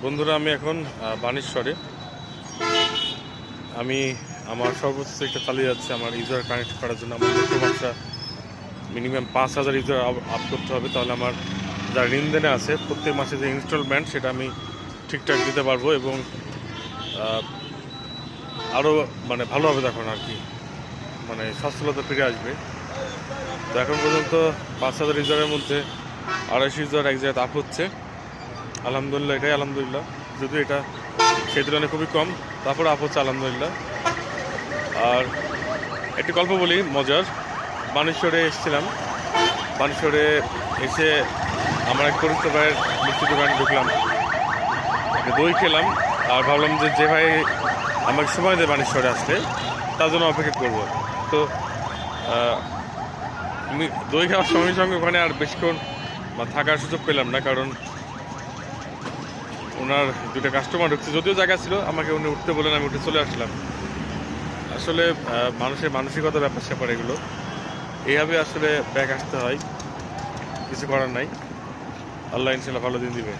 বন্ধুরা, আমি এখন বানেশ্বরে। আমি আমার সর্বোচ্চ চেষ্টা চালিয়ে যাচ্ছি আমার ইউজার কানেক্ট করার জন্য। আমার প্রথম মাসটা মিনিমাম 5,000 ইউজার আপ করতে হবে, তাহলে আমার যা লেনদেনে আছে প্রত্যেক মাসে যে ইনস্টলমেন্ট সেটা আমি ঠিকঠাক দিতে পারবো এবং আরও ভালো হবে তখন আর কি, সচ্ছলতা ফিরে আসবে। তো এখন পর্যন্ত 5,000 ইউজারের মধ্যে 250 ইউজার এক জায়গায় আপ হচ্ছে। আলহামদুলিল্লাহ, এটাই আলহামদুলিল্লাহ। যদিও এটা সেই তুলনায় খুবই কম, তারপর আপ হচ্ছে আলহামদুলিল্লাহ। আর একটি গল্প বলি মজার। বানেশ্বরে এসেছিলাম। বানেশ্বরে এসে আমার এক পরিচিত ভাইয়ের মিষ্টি দোকানে ঢুকলাম, একটা দই খেলাম। আর ভাবলাম যে ভাই আমাকে সময় দেয় বানেশ্বরে আসলে, তার জন্য অপেক্ষা করবো। তো আমি দই খাওয়ার সঙ্গে সঙ্গে ওখানে আর বেশিক্ষণ থাকার সুযোগ পেলাম না, কারণ ওনার দুটো কাস্টমার ঢুকছে। যদিও জায়গা ছিল, আমাকে উনি উঠতে বলেন, আমি উঠে চলে আসলাম। আসলে মানুষের মানসিকতা ব্যাপার স্যাপার এগুলো, এইভাবে আসলে ব্যাক আসতে হয়, কিছু করার নাই। আল্লাহ ইনশাল্লাহ ভালো দিন দিবে।